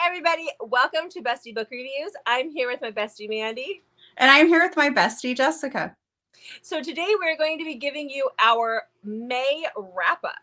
everybody. Welcome to Bestie Book Reviews. I'm here with my bestie, Mandy. And I'm here with my bestie, Jessica. So today we're going to be giving you our May wrap-up.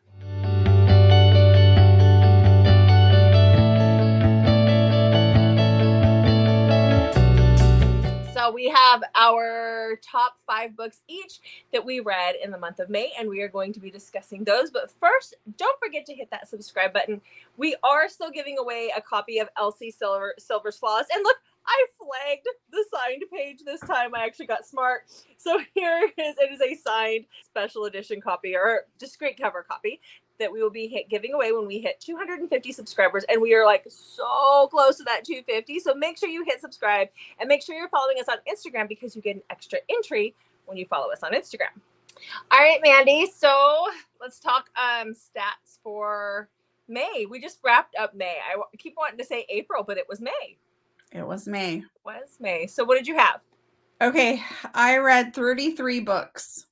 So we have our top 5 books each that we read in the month of May, and we are going to be discussing those. But first, don't forget to hit that subscribe button. We are still giving away a copy of Elsie Silver's Flawless. And look, I flagged the signed page this time. I actually got smart. So here it is. It is a signed special edition copy, or just great cover copy, that we will be giving away when we hit 250 subscribers. And we are like so close to that 250. So make sure you hit subscribe and make sure you're following us on Instagram, because you get an extra entry when you follow us on Instagram. All right, Mandy. So let's talk stats for May. We just wrapped up May. I keep wanting to say April, but it was May. It was May. It was May. So what did you have? Okay, I read 33 books.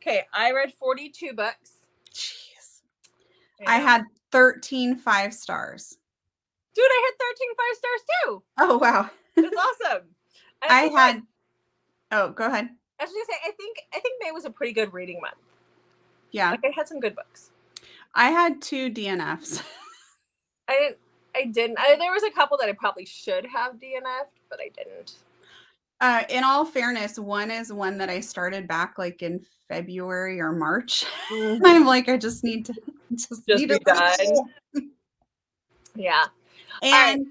Okay, I read 42 books. Jeez. Yeah. I had 13 5 stars. Dude, I had 13 5-stars too. Oh, wow. That's awesome. Go ahead. I was going to say, I think May was a pretty good reading month. Yeah. Like, I had some good books. I had 2 DNFs. I didn't. There was a couple that I probably should have DNF'd, but I didn't. In all fairness, one is one that I started back like in February or March. Mm-hmm. I'm like, I just need to be done. Yeah. And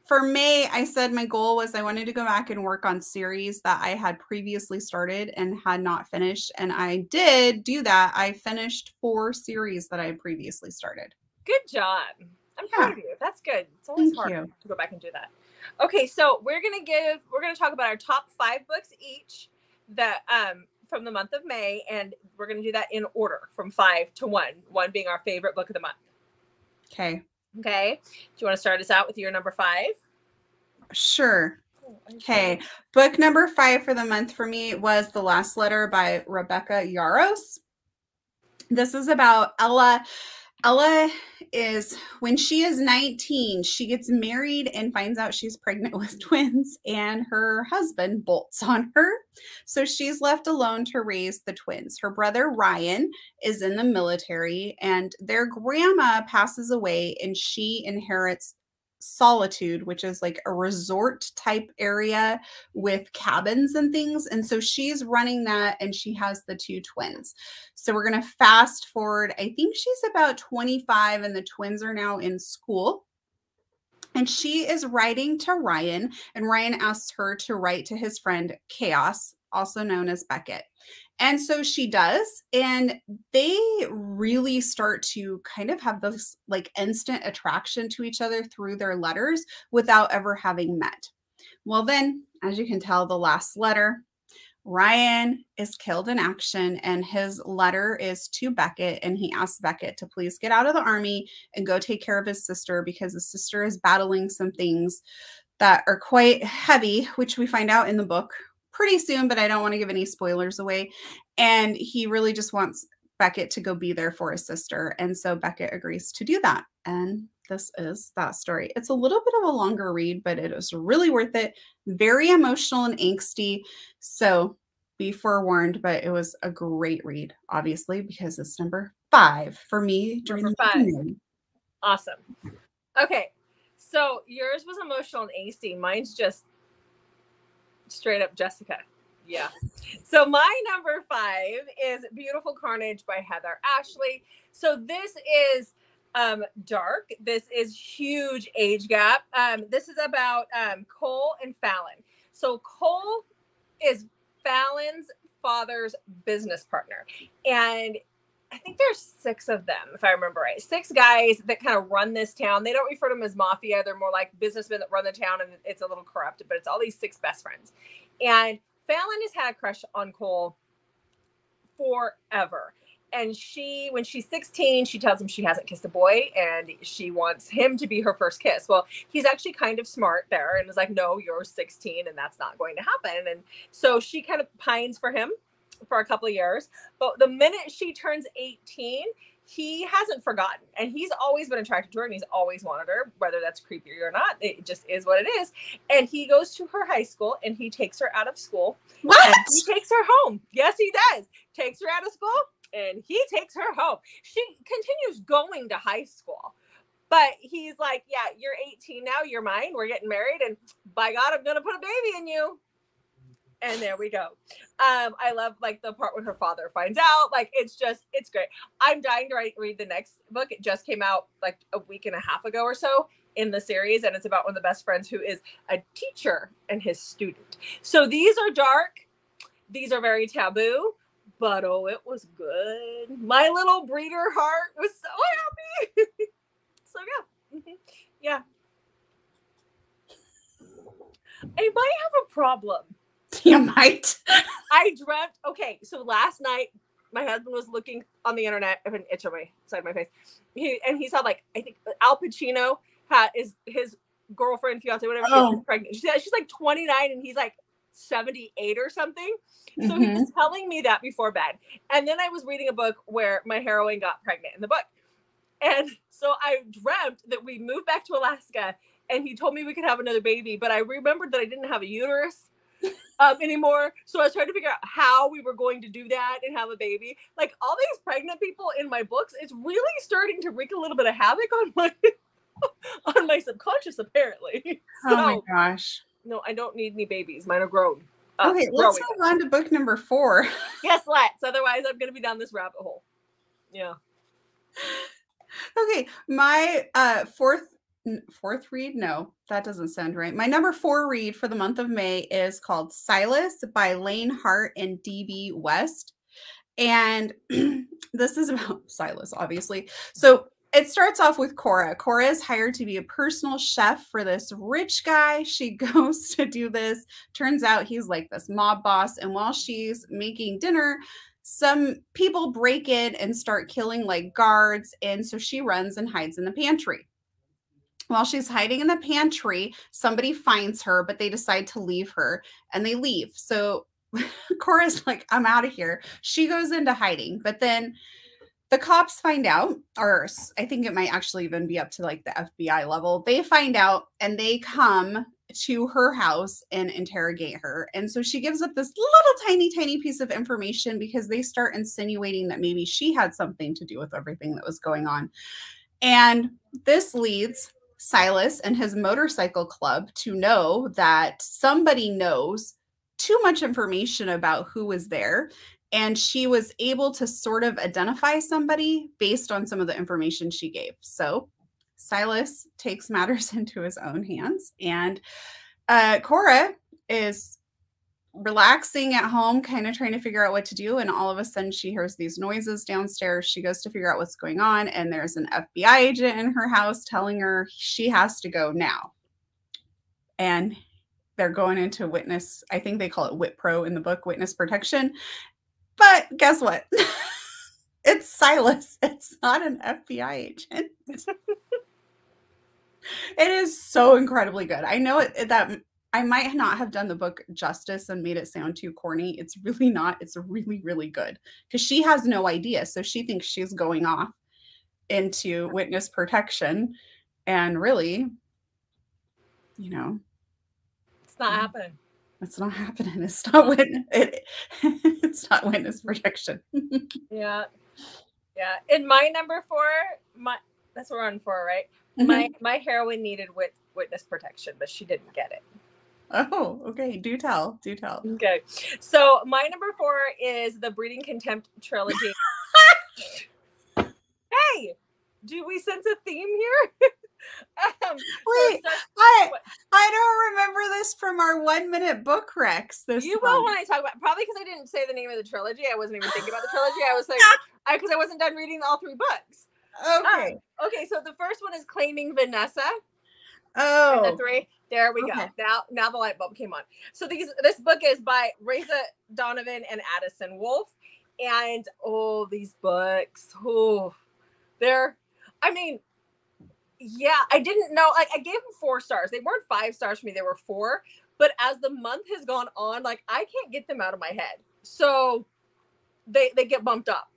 for May, I said my goal was I wanted to go back and work on series that I had previously started and had not finished. And I did do that. I finished 4 series that I had previously started. Good job. I'm proud of you. That's good. It's always hard to go back and do that. Okay, so we're gonna talk about our top 5 books each that from the month of May, and we're gonna do that in order from 5 to 1. 1 being our favorite book of the month. Okay. Okay. Do you want to start us out with your number 5? Sure. Okay. Book number 5 for the month for me was The Last Letter by Rebecca Yarros. This is about Ella. Ella is, when she is 19, she gets married and finds out she's pregnant with twins, and her husband bolts on her. So she's left alone to raise the twins. Her brother Ryan is in the military, and their grandma passes away, and she inherits Solitude, which is like a resort type area with cabins and things. And so she's running that, and she has the 2 twins. So we're going to fast forward. I think she's about 25 and the twins are now in school. And she is writing to Ryan, and Ryan asks her to write to his friend Chaos, also known as Beckett. And so she does, and they really start to kind of have this like instant attraction to each other through their letters without ever having met. Well, then, as you can tell, the last letter, Ryan is killed in action, and his letter is to Beckett, and he asks Beckett to please get out of the army and go take care of his sister, because his sister is battling some things that are quite heavy, which we find out in the book pretty soon, but I don't want to give any spoilers away. And he really just wants Beckett to go be there for his sister. And so Beckett agrees to do that. And this is that story. It's a little bit of a longer read, but it is really worth it. Very emotional and angsty. So be forewarned, but it was a great read, obviously, because it's number 5 for me during the 5. Awesome. Okay. So yours was emotional and angsty. Mine's just straight up Jessica. Yeah. So my number 5 is Beautiful Carnage by Heather Ashley. So this is dark. This is huge age gap. This is about Cole and Fallon. So Cole is Fallon's father's business partner, and I think there's 6 of them, if I remember right. 6 guys that kind of run this town. They don't refer to them as mafia. They're more like businessmen that run the town, and it's a little corrupt, but it's all these 6 best friends. And Fallon has had a crush on Cole forever. And when she's 16, she tells him she hasn't kissed a boy, and she wants him to be her first kiss. Well, he's actually kind of smart there and is like, no, you're 16 and that's not going to happen. And so she kind of pines for him for a couple of years. But the minute she turns 18, he hasn't forgotten, and he's always been attracted to her, and he's always wanted her, whether that's creepy or not. It just is what it is. And he goes to her high school, and he takes her out of school. What? And he takes her home. Yes, he does. Takes her out of school, and he takes her home. She continues going to high school. But he's like, yeah, you're 18 now. You're mine. We're getting married. And by God, I'm going to put a baby in you. And there we go. I love like the part when her father finds out. Like, it's great. I'm dying to read the next book. It just came out like a week and a half ago or so in the series. And it's about one of the best friends who is a teacher and his student. So these are dark. These are very taboo. But oh, it was good. My little breeder heart was so happy. So yeah. Mm-hmm. Yeah. I might have a problem. You might. I dreamt. Okay, so last night my husband was looking on the internet. I have an itch on my side of my face. He saw like, I think Al Pacino is his girlfriend, fiance, whatever. She's pregnant. She's like 29 and he's like 78 or something. So he was telling me that before bed. And then I was reading a book where my heroine got pregnant in the book. And so I dreamt that we moved back to Alaska and he told me we could have another baby, but I remembered that I didn't have a uterus anymore. So I was trying to figure out how we were going to do that and have a baby. Like all these pregnant people in my books, it's really starting to wreak a little bit of havoc on my subconscious, apparently. Oh my gosh. No, I don't need any babies. Mine are grown. Okay, let's move on to book number 4. Yes, let's. Otherwise, I'm going to be down this rabbit hole. Yeah. Okay, my fourth read? No, that doesn't sound right. My number 4 read for the month of May is called Silas by Lane Hart and D.B. West. And this is about Silas, obviously. So it starts off with Cora. Cora is hired to be a personal chef for this rich guy. She goes to do this. Turns out he's like this mob boss. And while she's making dinner, some people break in and start killing like guards. And so she runs and hides in the pantry. While she's hiding in the pantry, somebody finds her, but they decide to leave her and they leave. So Cora's like, I'm out of here. She goes into hiding, but then the cops find out, or I think it might actually even be up to like the FBI level. They find out and they come to her house and interrogate her. And so she gives up this little tiny piece of information because they start insinuating that maybe she had something to do with everything that was going on. And this leads Silas and his motorcycle club to know that somebody knows too much information about who was there. And she was able to sort of identify somebody based on some of the information she gave. So Silas takes matters into his own hands. And Cora is relaxing at home, kind of trying to figure out what to do. And all of a sudden she hears these noises downstairs. She goes to figure out what's going on. And there's an FBI agent in her house telling her she has to go now. And they're going into witness, I think they call it WITPRO in the book, witness protection. But guess what? It's Silas. It's not an FBI agent. It is so incredibly good. I know that I might not have done the book justice and made it sound too corny. It's really not. It's really, really good because she has no idea. So she thinks she's going off into witness protection. And really, you know, it's not happening. It's not happening. It's not it's not witness protection. Yeah. In my number 4, that's what we're on 4, right? My heroine needed witness protection, but she didn't get it. Oh, okay. Do tell. Okay. So my number 4 is the Breeding Contempt trilogy. Hey, do we sense a theme here? Wait, I don't remember this from our 1-minute book recs. You will when I talk about, probably because I didn't say the name of the trilogy. I wasn't even thinking about the trilogy. I was like, because I wasn't done reading all 3 books. Okay. Okay. So the first one is Claiming Vanessa. Oh. And the 3. There we go. Now the light bulb came on. So this book is by Reza Donovan and Addison Wolfe. And these books, yeah, I didn't know. Like, I gave them 4 stars. They weren't 5 stars for me. They were 4. But as the month has gone on, like, I can't get them out of my head. So they get bumped up.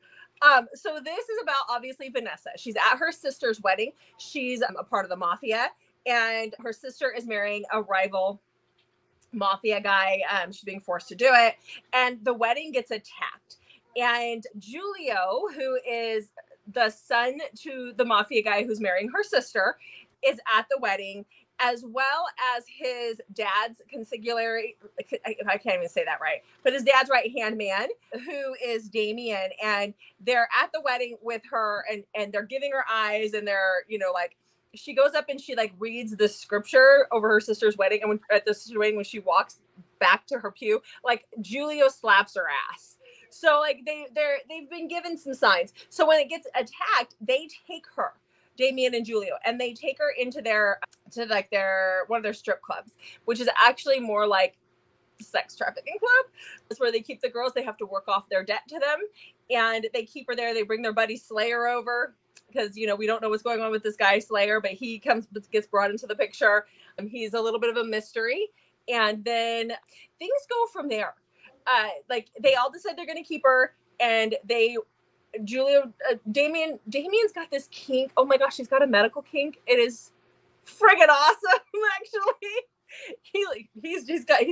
So this is about obviously Vanessa. She's at her sister's wedding. She's a part of the mafia, and her sister is marrying a rival mafia guy. She's being forced to do it, and the wedding gets attacked. And Giulio, who is the son to the mafia guy who's marrying her sister, is at the wedding, as well as his dad's consigliere. I can't even say that right, but his dad's right hand man, who is Damien, and they're at the wedding with her, and they're giving her eyes, and they're, you know, like, she goes up and she like reads the scripture over her sister's wedding, and when at the sister's wedding, when she walks back to her pew, like Giulio slaps her ass. So like they've been given some signs. So when it gets attacked, they take her, Damien and Giulio, and they take her into their one of their strip clubs, which is actually more like sex trafficking club. That's where they keep the girls. They have to work off their debt to them, and they keep her there. They bring their buddy Slayer over because, you know, we don't know what's going on with this guy Slayer, but he gets brought into the picture. He's a little bit of a mystery, and then things go from there. Like they all decide they're going to keep her, and Damien's got this kink. Oh my gosh, he's got a medical kink. It is friggin' awesome, actually. He's got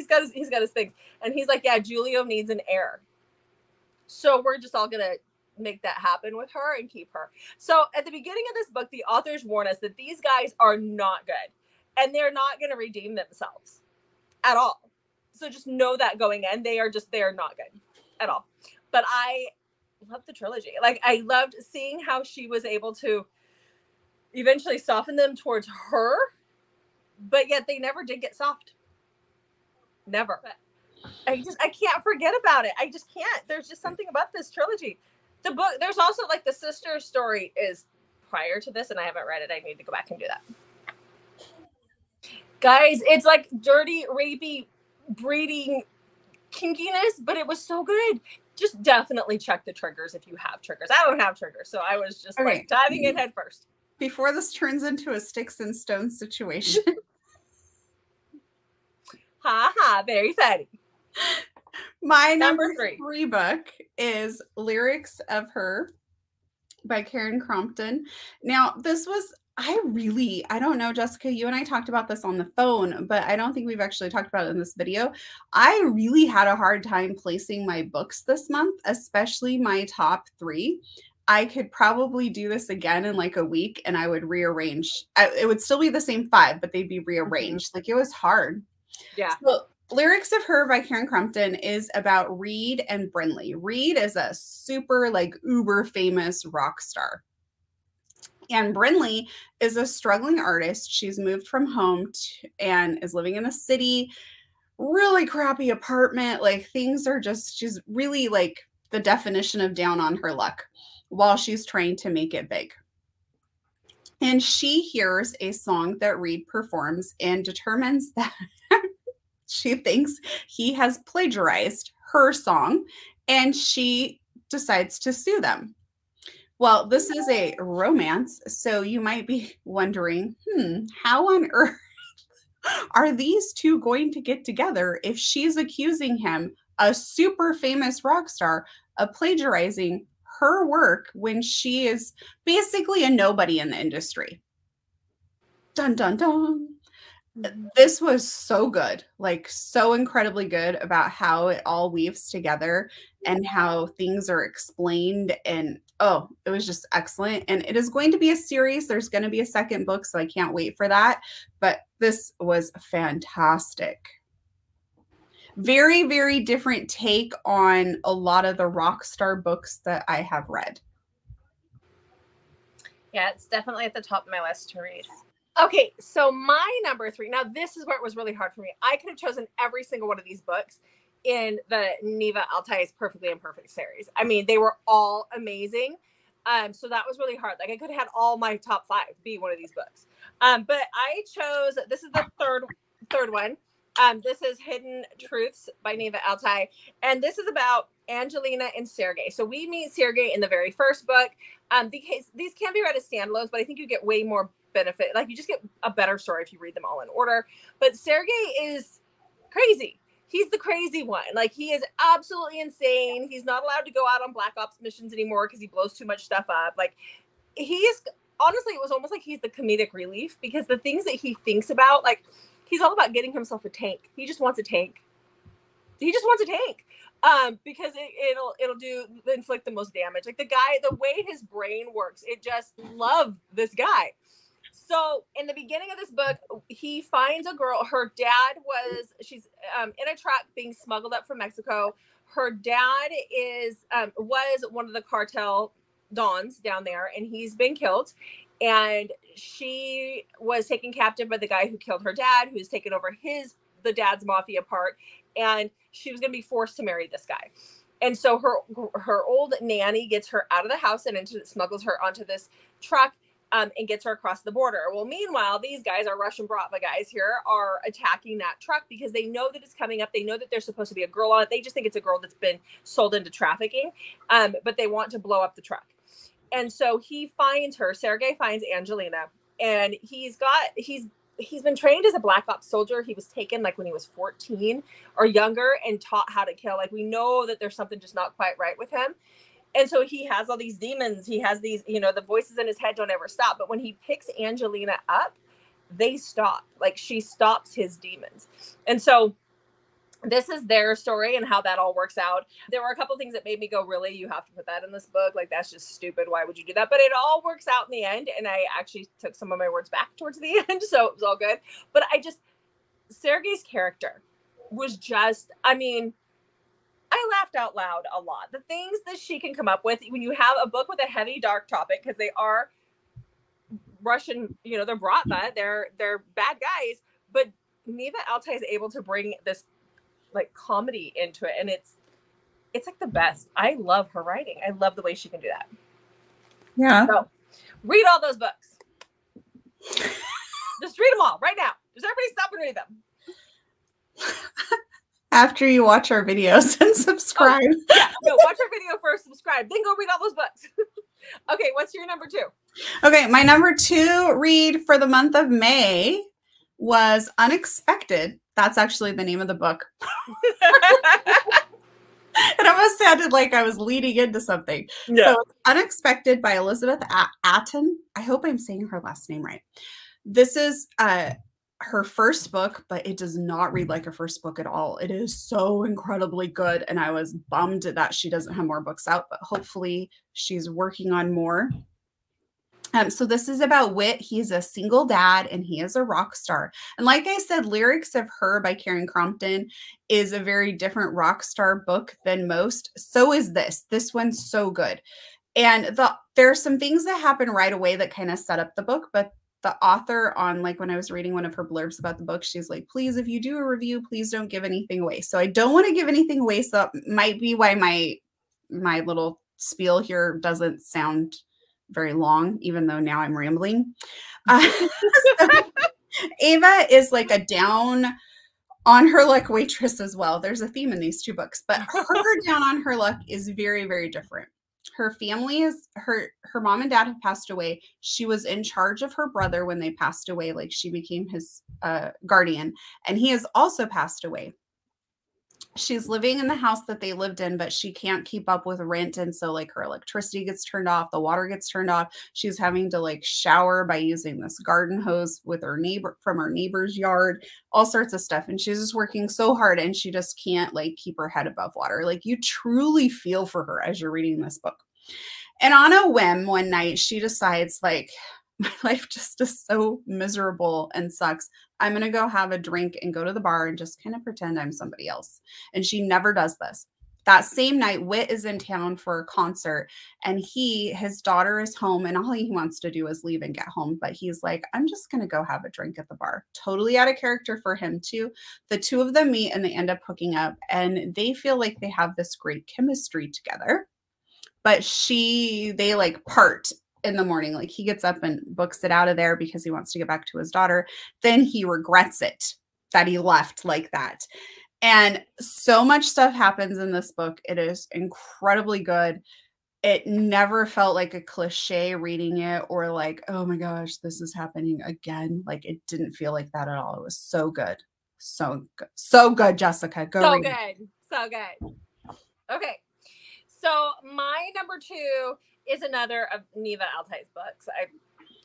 his things, and he's like, yeah, Giulio needs an heir, so we're just all gonna make that happen with her and keep her. So at the beginning of this book, the authors warn us that these guys are not good, and they're not gonna redeem themselves at all. So just know that going in, they are not good at all. But I love the trilogy. Like, I loved seeing how she was able to eventually soften them towards her, but yet they never did get soft. Never. I can't forget about it. I just can't. There's just something about this trilogy. The book, there's also like the sister story is prior to this, and I haven't read it. I need to go back and do that. Guys, it's like dirty, rapey, breeding kinkiness, but it was so good. Just definitely check the triggers if you have triggers. I don't have triggers, so I was just like diving in head first. Before this turns into a sticks and stones situation. Ha ha, very funny. My number three book is Lyrics of Her by Karen Crompton. Now, this was, I don't know, Jessica, you and I talked about this on the phone, but I don't think we've actually talked about it in this video. I really had a hard time placing my books this month, especially my top 3. I could probably do this again in like a week, and I would rearrange. It would still be the same 5, but they'd be rearranged. Like, it was hard. Yeah. So, Lyrics of Her by Karen Crompton is about Reed and Brinley. Reed is a super like uber famous rock star. And Brinley is a struggling artist. She's moved from home and is living in the city, really crappy apartment. Like, things are just, she's really like the definition of down on her luck while she's trying to make it big. And she hears a song that Reed performs and determines that she thinks he has plagiarized her song, and she decides to sue them. Well, this is a romance, so you might be wondering, how on earth are these two going to get together if she's accusing him, a super famous rock star, of plagiarizing her work when she is basically a nobody in the industry? Dun, dun, dun. This was so good, like so incredibly good about how it all weaves together and how things are explained. And oh, it was just excellent. And it is going to be a series. There's going to be a second book, so I can't wait for that. But this was fantastic. Very, very different take on a lot of the rock star books that I have read. Yeah, it's definitely at the top of my list to read. Okay, so my number 3, now this is where it was really hard for me. I could have chosen every single one of these books in the Neva Altai's Perfectly Imperfect series. I mean, they were all amazing. So that was really hard. Like, I could have had all my top 5 be one of these books. But I chose, this is the third one. This is Hidden Truths by Neva Altai. And this is about Angelina and Sergei. So we meet Sergei in the very first book. Because these can be read as standalones, but I think you get way more benefit. Like, you just get a better story if you read them all in order. But Sergei is crazy. he's the crazy one. Like, he is absolutely insane. He's not allowed to go out on Black Ops missions anymore because he blows too much stuff up. Like, he is, honestly, it was almost like he's the comedic relief, because the things that he thinks about, like, he's all about getting himself a tank. He just wants a tank. He just wants a tank. Because it'll inflict the most damage. Like, the guy, the way his brain works, it just love this guy. So in the beginning of this book, he finds a girl. Her dad she's in a truck being smuggled up from Mexico. Her dad was one of the cartel dons down there, and he's been killed. And she was taken captive by the guy who killed her dad, who's taken over the dad's mafia part. And she was going to be forced to marry this guy. And so her old nanny gets her out of the house and smuggles her onto this truck. And gets her across the border. Well, meanwhile, these guys, our Russian Bratva guys here, are attacking that truck because they know that it's coming up. They know that there's supposed to be a girl on it. They just think it's a girl that's been sold into trafficking, but they want to blow up the truck. And so he finds her. Sergei finds Angelina, and he's been trained as a Black Ops soldier. He was taken like when he was 14 or younger and taught how to kill. Like, we know that there's something just not quite right with him. And so he has all these demons. He has these, the voices in his head don't ever stop. But when he picks Angelina up, they stop. Like, she stops his demons. And so this is their story and how that all works out. There were a couple things that made me go, really? You have to put that in this book? Like, that's just stupid. Why would you do that? But it all works out in the end. And I actually took some of my words back towards the end. So it was all good. But Sergei's character was just, I laughed out loud a lot. The things that she can come up with when you have a book with a heavy, dark topic, because they are Russian, they're Bratva, they're bad guys, but Neva Altai is able to bring this like comedy into it, and it's like the best. I love her writing. I love the way she can do that. Yeah. So read all those books. Just read them all right now. Just everybody stop and read them. After you watch our videos and subscribe. Watch our video first, subscribe, then go read all those books. Okay, what's your number 2? Okay, my number 2 read for the month of May was Unexpected. That's actually the name of the book. It almost sounded like I was leading into something. Yeah. So it's Unexpected by Elizabeth Atten. I hope I'm saying her last name right. This is her first book, but it does not read like a first book at all. It is so incredibly good, and I was bummed that she doesn't have more books out, but hopefully she's working on more. So this is about Whit. He's a single dad, and he is a rock star. And like I said, Lyrics of Her by Karen Crompton is a very different rock star book than most. So is this. This one's so good. And there are some things that happen right away that kind of set up the book, but the author when I was reading one of her blurbs about the book, she's like, please, if you do a review, please don't give anything away. So I don't want to give anything away. So that might be why my little spiel here doesn't sound very long, even though now I'm rambling. Ava is like a down on her luck waitress as well. There's a theme in these two books, but her down on her luck is very, very different. Her family is her mom and dad have passed away. She was in charge of her brother when they passed away. Like, she became his guardian, and he has also passed away. She's living in the house that they lived in, but she can't keep up with rent. And so like her electricity gets turned off, the water gets turned off. She's having to like shower by using this garden hose with from her neighbor's yard, all sorts of stuff. And she's just working so hard, and she just can't like keep her head above water. Like, you truly feel for her as you're reading this book. And on a whim, one night she decides, like, my life just is so miserable and sucks. I'm going to go have a drink and go to the bar and just kind of pretend I'm somebody else. And she never does this. That same night, Whit is in town for a concert, and his daughter is home, and all he wants to do is leave and get home. But he's like, I'm just going to go have a drink at the bar. Totally out of character for him too. The two of them meet, and they end up hooking up, and they feel like they have this great chemistry together. But they like part in the morning. Like, he gets up and books it out of there because he wants to get back to his daughter. Then he regrets it that he left like that. And so much stuff happens in this book. It is incredibly good. It never felt like a cliche reading it, or like, oh my gosh, this is happening again. Like, it didn't feel like that at all. It was so good. So good, Jessica. Go read it. So good. Okay. So my number 2 is another of Neva Altai's books.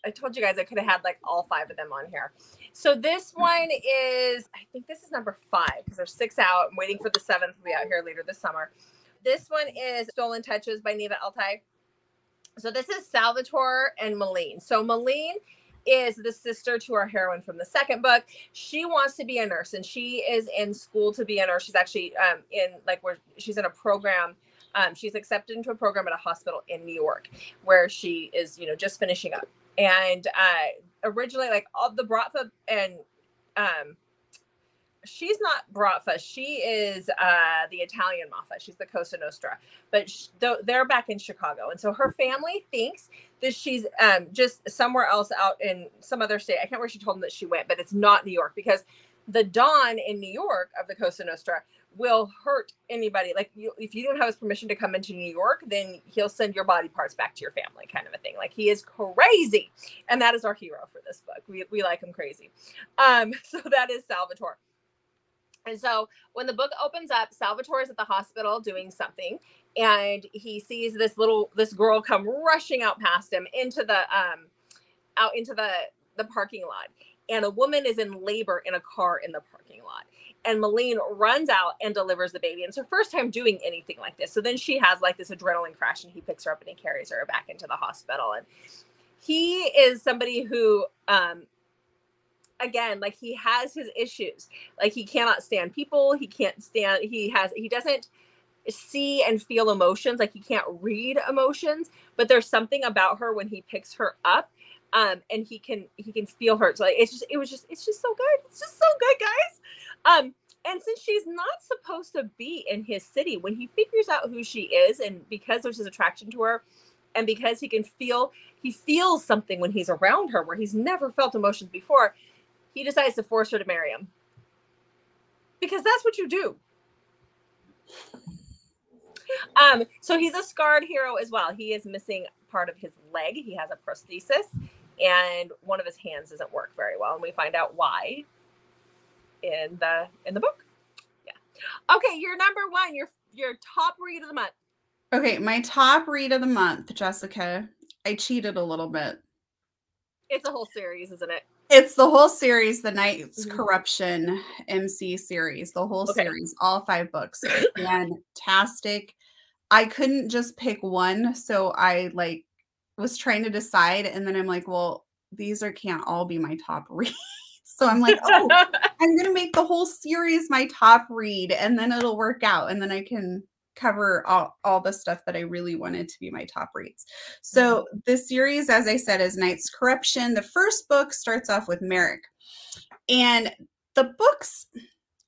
I told you guys I could have had like all 5 of them on here. So this one is, I think this is number 5 because there's 6 out. I'm waiting for the 7th to be out here later this summer. This one is Stolen Touches by Neva Altai. So this is Salvatore and Malene. So Malene is the sister to our heroine from the second book. She wants to be a nurse, and she is in school to be a nurse. She's actually she's in a program. She's accepted into a program at a hospital in New York where she is, just finishing up. And originally, like all the Bratva and she's not Bratva. She is the Italian Mafia. She's the Cosa Nostra, but they're back in Chicago. And so her family thinks that she's just somewhere else out in some other state. I can't remember where she told them that she went, but it's not New York, because the Don in New York of the Cosa Nostra will hurt anybody. Like if you don't have his permission to come into New York, then he'll send your body parts back to your family, kind of a thing. Like he is crazy. And that is our hero for this book. We like him crazy. So that is Salvatore. And so when the book opens up, Salvatore is at the hospital doing something, and he sees this girl come rushing out past him into the parking lot. And a woman is in labor in a car in the parking lot. And Malene runs out and delivers the baby. And it's her first time doing anything like this. So then she has like this adrenaline crash, and he picks her up and he carries her back into the hospital. And he is somebody who, again, like he has his issues. Like he cannot stand people. He doesn't see and feel emotions. Like he can't read emotions, but there's something about her when he picks her up. And he can feel her. So like, it's just so good. It's just so good, guys. And since she's not supposed to be in his city, when he figures out who she is, and because there's his attraction to her, and because he feels something when he's around her where he's never felt emotions before, he decides to force her to marry him. Because that's what you do. So he's a scarred hero as well. He is missing part of his leg. He has a prosthesis, and one of his hands doesn't work very well, and we find out why in the book. Yeah. Okay, your number 1, your top read of the month. Okay, my top read of the month, Jessica. I cheated a little bit. It's a whole series, isn't it? It's the whole series, the Knight's Corruption MC series, the whole series, all 5 books. Fantastic. I couldn't just pick one, so I was trying to decide, and then I'm like, well, these can't all be my top reads. So I'm like, oh, I'm going to make the whole series my top read, and then it'll work out, and then I can cover all the stuff that I really wanted to be my top reads. So this series, as I said, is Knight's Corruption. The first book starts off with Merrick, and the books,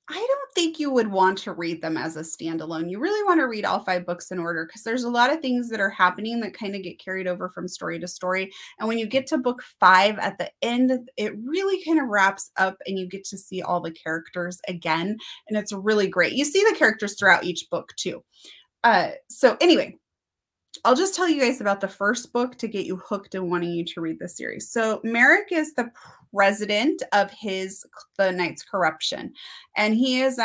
I don't think you would want to read them as a standalone. You really want to read all 5 books in order, because there's a lot of things that are happening that kind of get carried over from story to story. And when you get to book 5 at the end, it really kind of wraps up and you get to see all the characters again. And it's really great. You see the characters throughout each book too. So anyway, I'll just tell you guys about the first book to get you hooked and wanting you to read the series. So Merrick is the president of the Knight's Corruption, and he is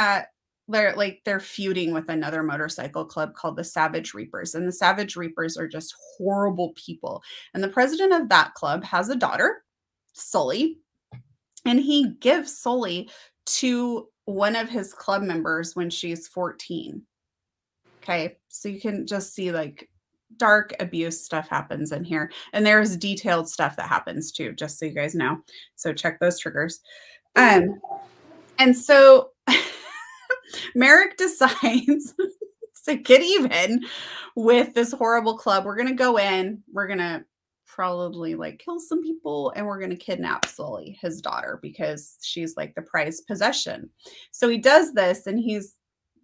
they're feuding with another motorcycle club called the Savage Reapers, and the Savage Reapers are just horrible people. And the president of that club has a daughter, Sully, and he gives Sully to one of his club members when she's 14. Okay, so you can just see dark abuse stuff happens in here, and there's detailed stuff that happens too, just so you guys know. So check those triggers. And so Merrick decides to get even with this horrible club. We're gonna go in, we're gonna probably kill some people, and we're gonna kidnap Sully, his daughter, because she's the prized possession. So he does this, and he's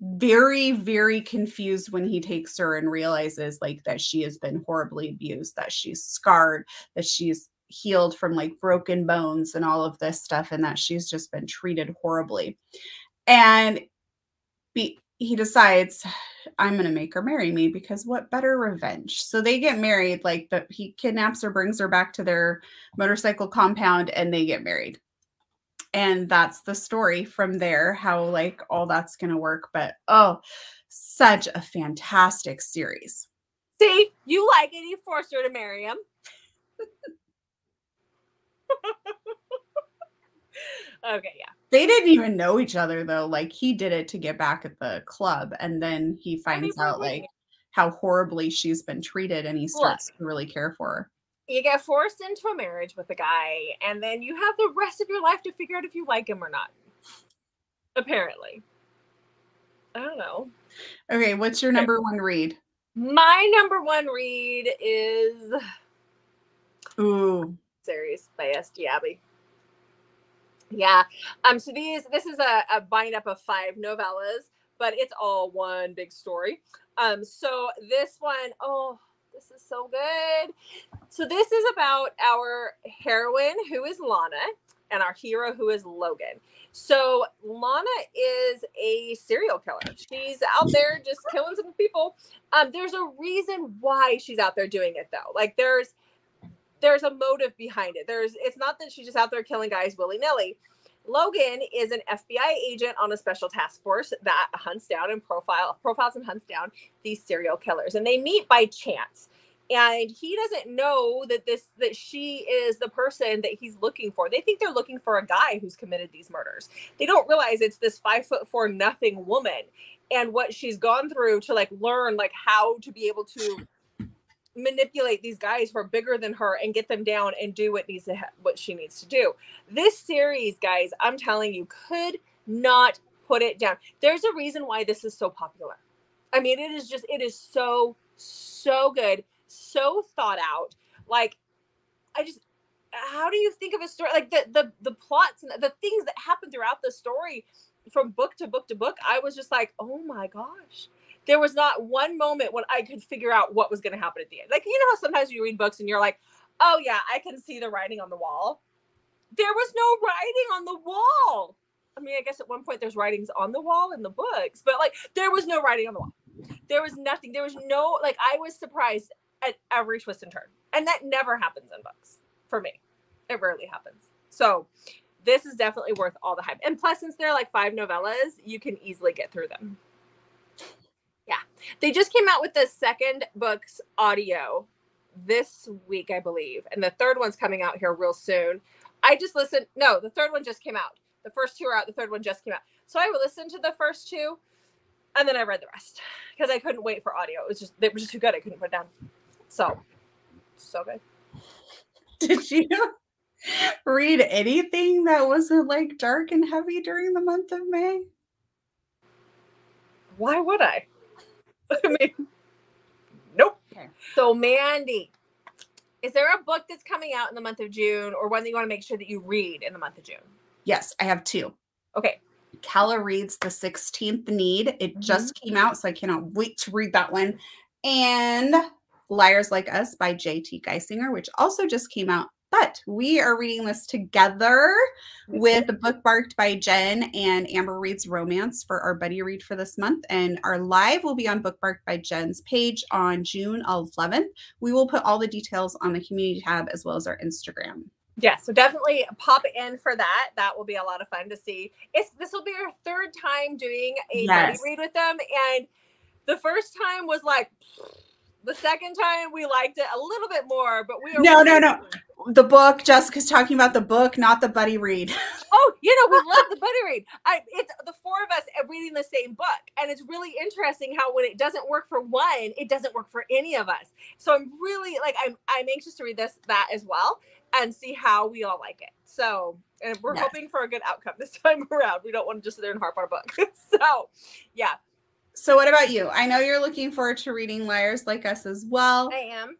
very, very confused when he takes her and realizes that she has been horribly abused, that she's scarred, that she's healed from broken bones and all of this stuff, and that she's just been treated horribly. And he decides, I'm going to make her marry me, because what better revenge? So they get married. He kidnaps her, brings her back to their motorcycle compound, and they get married. And that's the story from there, how like all that's going to work. But oh, such a fantastic series. See, you like it. You forced her to marry him. Okay, yeah. They didn't even know each other though. Like he did it to get back at the club, and then he finds out like how horribly she's been treated, and he starts to really care for her. You get forced into a marriage with a guy, and then you have the rest of your life to figure out if you like him or not. Apparently. I don't know. Okay, what's your number one read? My number one read is series by S.D. Abbey. Yeah. So this is a bind up of 5 novellas, but it's all one big story. So this one, this is so good. So this is about our heroine, who is Lana, and our hero, who is Logan. So Lana is a serial killer. She's out there just killing some people. There's a reason why she's out there doing it, though. Like there's a motive behind it. It's not that she's just out there killing guys willy-nilly. Logan is an FBI agent on a special task force that hunts down and profiles and hunts down these serial killers. And they meet by chance. And he doesn't know that she is the person that he's looking for. They think they're looking for a guy who's committed these murders. They don't realize it's this 5'4" nothing woman and what she's gone through to like learn like how to be able to manipulate these guys who are bigger than her and get them down and do what she needs to do. This series, guys, I'm telling you, could not put it down. There's a reason why this is so popular. I mean, it is so good, so thought out. Like, how do you think of a story? Like the plots and the things that happen throughout the story from book to book to book, I was just like, oh my gosh. There was not one moment when I could figure out what was going to happen at the end. Like, you know how sometimes you read books and you're like, oh yeah, I can see the writing on the wall. There was no writing on the wall. I mean, I guess at one point there's writings on the wall in the books, but like there was no writing on the wall. There was nothing. There was no, like, I was surprised at every twist and turn. And that never happens in books for me. It rarely happens. So this is definitely worth all the hype. And plus, since they're like 5 novellas, you can easily get through them. Yeah. They just came out with the second book's audio this week, I believe. And the third one's coming out here real soon. The third one just came out. The first 2 are out. The third one just came out. So I listened to the first 2 and then I read the rest because I couldn't wait for audio. They were just too good. I couldn't put it down. So good. Did you read anything that wasn't like dark and heavy during the month of May? Why would I? I mean, nope. Okay. So Mandy, is there a book that's coming out in the month of June or one that you want to make sure that you read in the month of June? Yes, I have 2. Okay. Kala reads The 16th Need. It just came out, so I cannot wait to read that one. And Liars Like Us by J.T. Geisinger, which also just came out. But we are reading this together with Bookmarked by Jen and Amber Reads Romance for our buddy read for this month. And our live will be on Bookmarked by Jen's page on June 11th. We will put all the details on the community tab as well as our Instagram. Yeah, so definitely pop in for that. That will be a lot of fun to see. This will be our 3rd time doing a buddy read with them. And the first time was like... The second time we liked it a little bit more, but we are no. The book. Jessica's talking about the book, not the buddy read. Oh, we love the buddy read. It's the 4 of us reading the same book, and it's really interesting how when it doesn't work for one, it doesn't work for any of us. So I'm really I'm anxious to read that as well and see how we all like it. So, and we're hoping for a good outcome this time around. We don't want to just sit there and harp on a book. So, yeah. So what about you? I know you're looking forward to reading Liars Like Us as well. I am.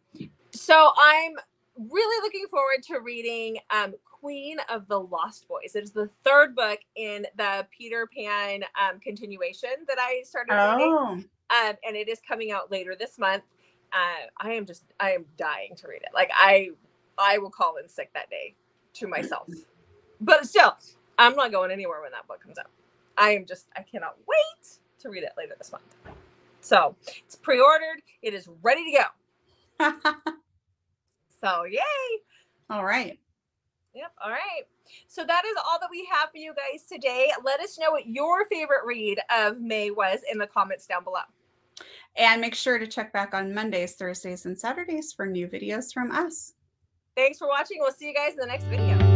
So I'm really looking forward to reading Queen of the Lost Boys. It is the 3rd book in the Peter Pan continuation that I started reading. And it is coming out later this month. I am dying to read it. Like I will call in sick that day to myself. But still, I'm not going anywhere when that book comes out. I cannot wait to read it later this month. So it's pre-ordered. It is ready to go. So yay. All right. Yep. All right. So that is all that we have for you guys today. Let us know what your favorite read of May was in the comments down below. And make sure to check back on Mondays, Thursdays, and Saturdays for new videos from us. Thanks for watching. We'll see you guys in the next video.